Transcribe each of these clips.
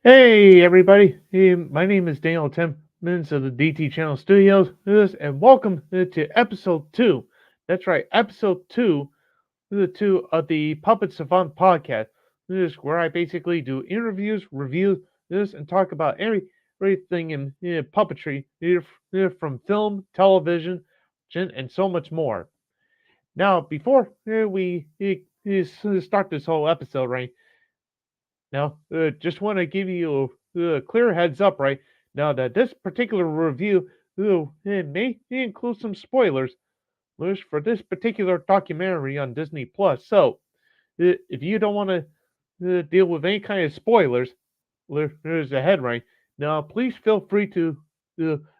Hey everybody, my name is Daniel Timmons of the DT Channel Studios, and welcome to episode 2. That's right, episode 2, the 2 of the Puppet Savant Podcast. This is where I basically do interviews, reviews, and talk about everything in puppetry, from film, television, and so much more. Now, before we start this whole episode, right? Now, just want to give you a clear heads up, right? Now that this particular review it may include some spoilers for this particular documentary on Disney Plus. So, if you don't want to deal with any kind of spoilers, there's ahead, right? Now, please feel free to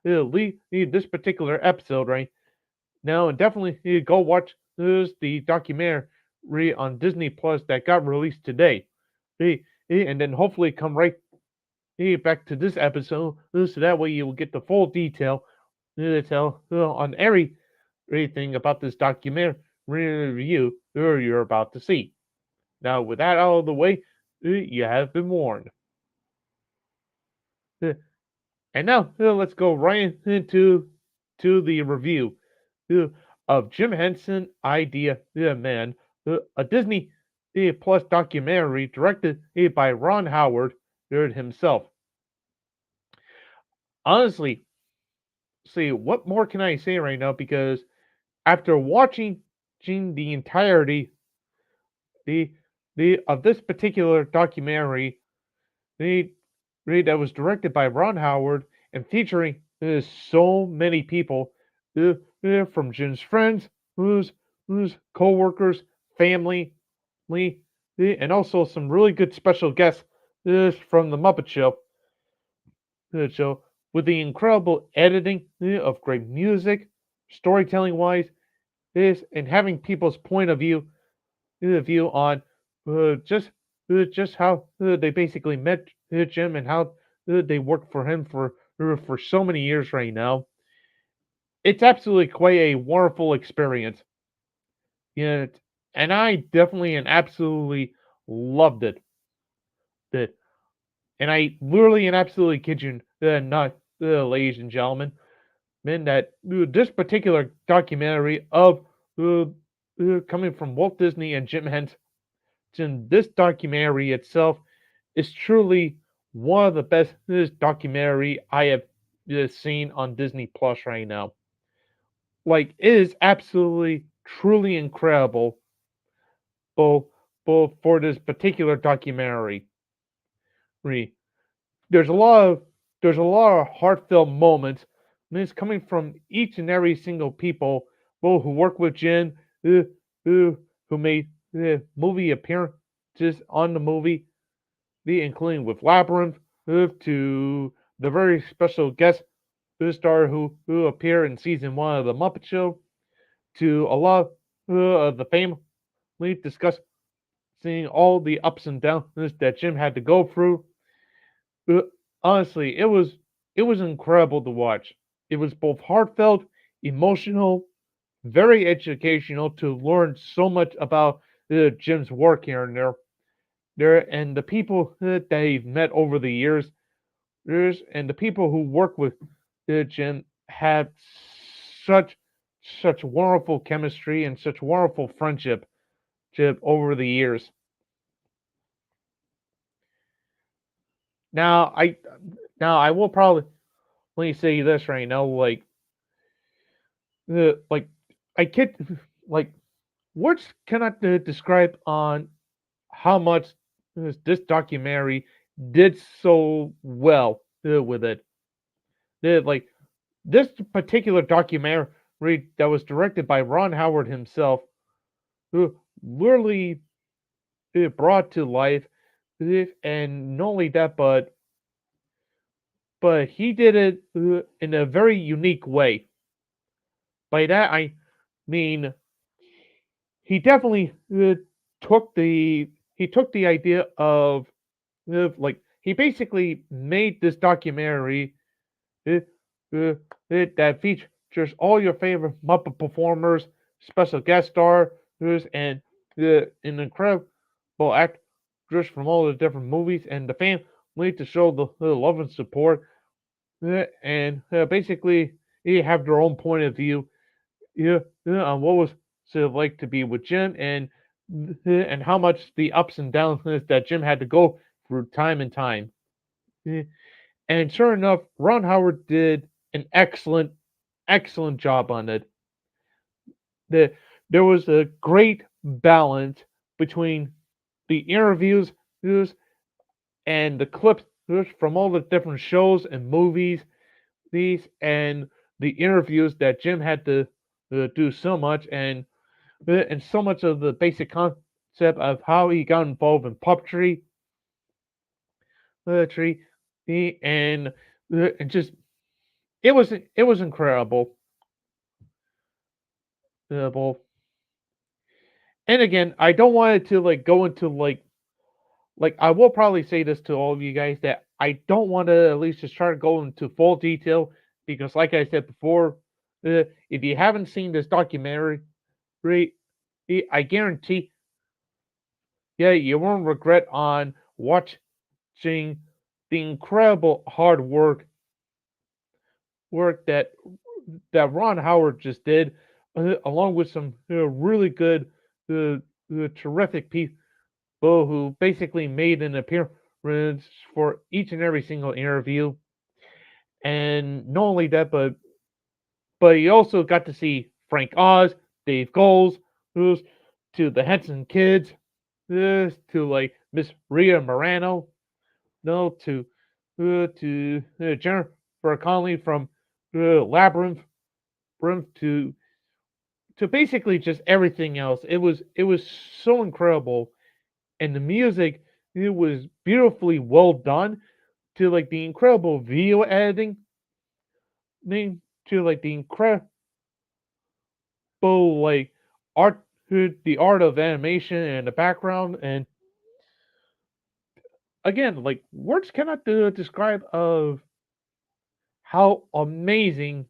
leave this particular episode, right? Now, and definitely go watch the documentary on Disney Plus that got released today. And then hopefully come right back to this episode, so that way you will get the full detail on everything about this documentary review you're about to see. Now, with that out of the way, you have been warned. Uh, And now let's go right into the review uh, of Jim Henson Idea Man, a Disney Plus documentary directed by Ron Howard himself. Honestly, see, what more can I say right now? Because after watching the entirety the of this particular documentary, the that was directed by Ron Howard and featuring so many people, from Jim's friends, whose co-workers, family, and also some really good special guests from the Muppet Show, with the incredible editing of great music, storytelling wise, and having people's point of view on just how they basically met Jim and how they worked for him for so many years right now. It's absolutely quite a wonderful experience. Yeah, and I definitely and absolutely loved it. That and I literally and absolutely kid you not, ladies and gentlemen, meant that this particular documentary of coming from Walt Disney and Jim Henson, this documentary itself is truly one of the best documentary I have seen on Disney Plus right now. Like, it is absolutely, truly incredible, both, both for this particular documentary. There's a lot of heartfelt moments, and it's coming from each and every single people, both who work with Jin, who made movie appearances on the movie, including with Labyrinth, to the very special guest star who appear in season 1 of the Muppet Show, to a lot of the family discussing all the ups and downs that Jim had to go through. Uh, Honestly, it was incredible to watch. It was both heartfelt, emotional, very educational to learn so much about Jim's work here and and the people that he's met over the years, and the people who work with Jim have such wonderful chemistry and such wonderful friendship over the years. Now I will probably let me say this right now, like I can't like words cannot describe on how much this documentary did so well with it. Like this particular documentary that was directed by Ron Howard himself, who literally brought to life, and not only that, but he did it in a very unique way. By that I mean he definitely took the idea of he basically made this documentary uh, that features all your favorite Muppet performers, special guest stars, and an incredible actors from all the different movies and the family to show the love and support, and basically they have their own point of view, on what was it like to be with Jim, and how much the ups and downs that Jim had to go through time and time. And sure enough, Ron Howard did an excellent job on it. The, there was a great balance between the interviews and the clips from all the different shows and movies, and the interviews that Jim had to do so much, and so much of the basic concept of how he got involved in puppetry, tree, and just it was incredible. Incredible. And again, I don't want it to go into I will probably say this to all of you guys, that I don't want to at least just try to go into full detail, because like I said before, if you haven't seen this documentary, I guarantee, yeah, you won't regret on watching the incredible hard work that Ron Howard just did, along with some really good, terrific people who basically made an appearance for each and every single interview. And not only that, but you also got to see Frank Oz, Dave Goles, who's to the Henson kids, to Miss Rhea Morano, no, to Jennifer Connelly from Labyrinth, to basically just everything else. It was so incredible, and the music, it was beautifully well done, to the incredible video editing, to the incredible art, the art of animation and the background. And again, words cannot describe of how amazing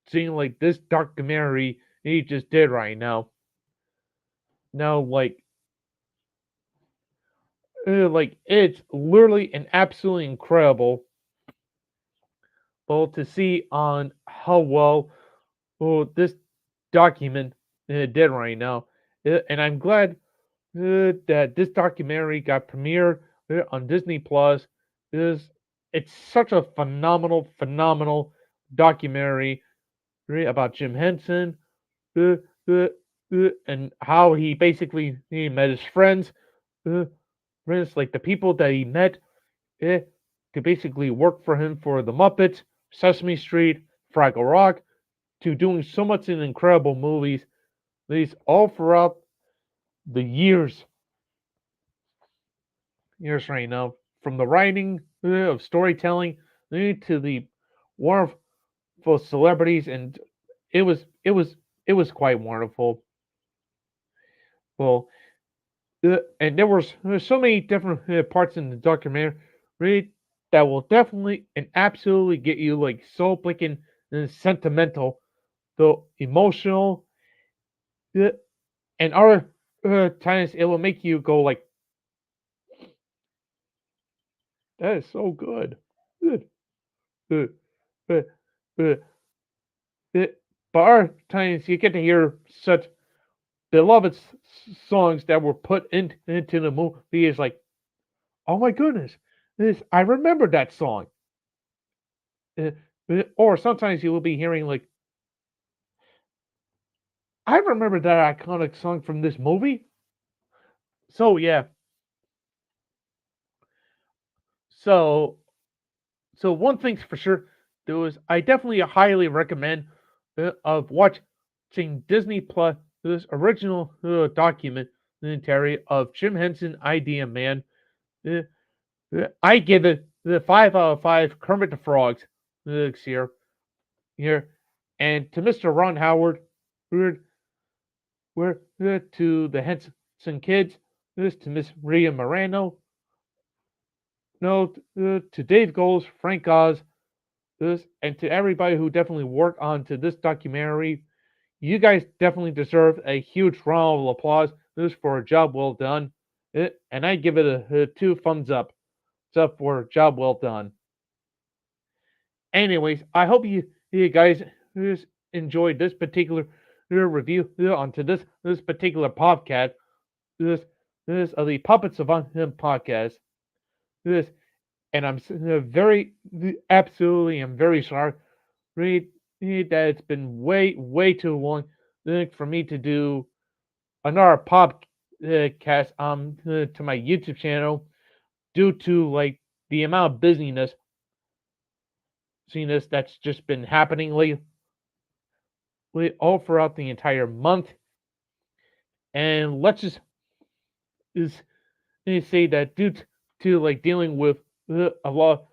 seeing this documentary he just did right now. Now, it's literally an absolutely incredible, to see on how well this document did right now. And I'm glad that this documentary got premiered on Disney Plus. It's such a phenomenal documentary, about Jim Henson, uh, uh, and how he met his friends, uh, like the people that he met, uh, to basically work for him for the Muppets, Sesame Street, Fraggle Rock, to doing so much in incredible movies. These all throughout the years right now, from the writing of storytelling to the wonderful celebrities, and it was quite wonderful. Well, and there's so many different parts in the documentary that will definitely and absolutely get you so freaking sentimental, though emotional, uh, and other times it will make you go that is so good. Good. Uh, uh, uh, uh, but other times you get to hear such beloved songs that were put into the movie. Is oh my goodness, I remember that song. Or sometimes you will be hearing I remember that iconic song from this movie. So yeah, so so one thing's for sure, there was I definitely highly recommend of watching Disney Plus this original documentary of Jim Henson, Idea Man. Uh, I give it the 5 out of 5 Kermit the Frogs here, and to Mr. Ron Howard, we're to the Henson kids, this to Miss Rhea Morano, no, to Dave Goles, Frank Oz, this, and to everybody who definitely worked on to this documentary. You guys definitely deserve a huge round of applause. This for a job well done, and I give it a 2 thumbs up. up for a job well done. Anyways, I hope you guys just enjoyed this particular review onto this particular podcast. This this of the Puppet Savant Podcast. This and I'm very absolutely am very sorry that it's been way too long for me to do another podcast to my YouTube channel due to like the amount of busyness that's just been happening lately all throughout the entire month. And let's just say that due to like dealing with a lot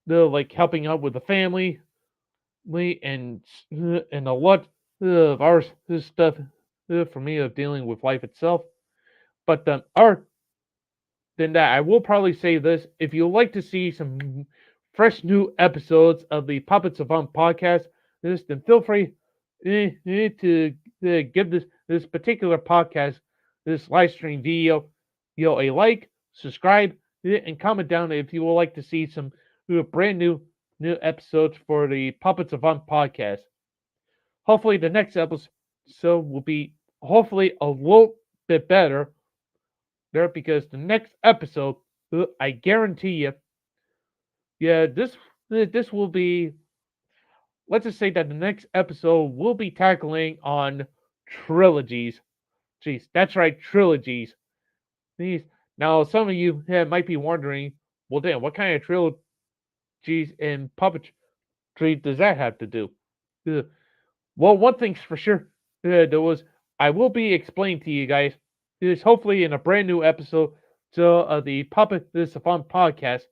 the like helping out with the family and a lot of our stuff for me of dealing with life itself. But then that I will probably say this: if you like to see some fresh new episodes of the Puppet Savant Podcast, then feel free to give this particular podcast, this live stream video, a like, subscribe, and comment down if you would like to see some brand new episodes for the Puppet Savant Podcast. Hopefully, the next episode will be hopefully a little bit better there, because the next episode, I guarantee you, this will be. Let's just say that the next episode will be tackling on trilogies. Jeez, that's right, trilogies. These now, some of you might be wondering, well, damn, what kind of trilogies and puppetry does that have to do? Well, one thing's for sure, I will be explaining to you guys is hopefully in a brand new episode of the Puppet Savant Podcast.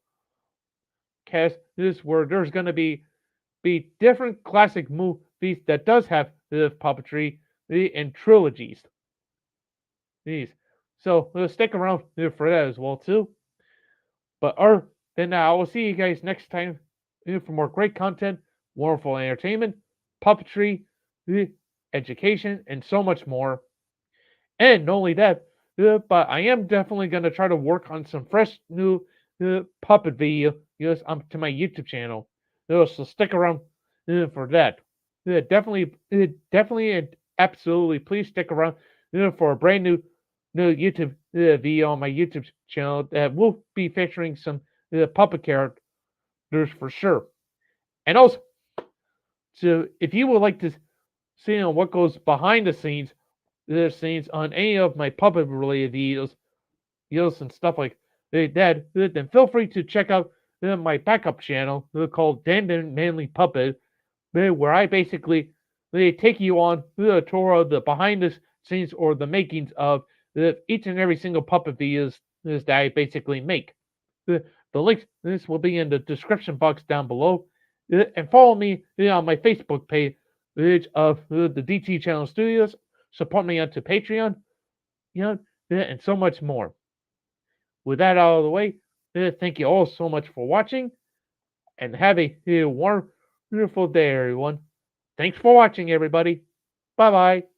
This where there's going to be different classic movies that does have puppetry and trilogies. So stick around for that as well too. But then I will see you guys next time for more great content, wonderful entertainment, puppetry, education, and so much more. And not only that, but I am definitely going to try to work on some fresh new puppet videos to my YouTube channel. So stick around for that. Definitely, and absolutely, please stick around for a brand new YouTube video on my YouTube channel that will be featuring some puppet characters for sure. And also, so if you would like to see what goes behind the scenes on any of my puppet related videos and stuff like that, then feel free to check out my backup channel called DanTheManlyPuppet, where I basically take you on the tour of the behind the scenes or the makings of each and every single puppet videos that I basically make. The links this will be in the description box down below, and follow me on my Facebook page of the D.T. Channel Studios. Support me onto Patreon, and so much more. With that out of the way, thank you all so much for watching, and have a wonderful day, everyone. Thanks for watching, everybody. Bye-bye.